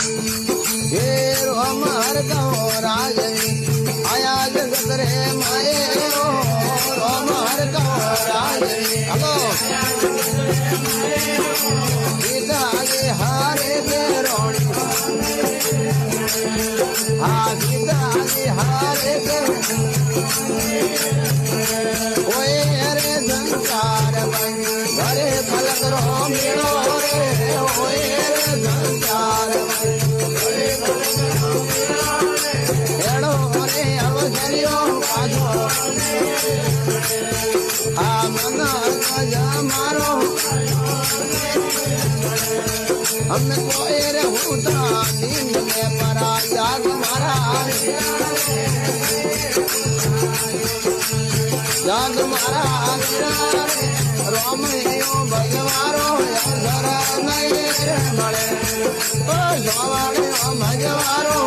हे रोम हर कहो राजनी आया जगत रे माए रोम हर कहो राजनी हलो सीता के हारे बेरोणी हाँ सीता के हारे ओए रे संसार घरे फलक रो मेड़ो रे ओए रे संसार हेड़ो रे अवसरियो पाछो आ मन जा मारो हम कोई रे होता नींद में परा जाग मारा जाग मारा राम भगवारो जरा नहीं મળે ઓ જવાડે ભગવારો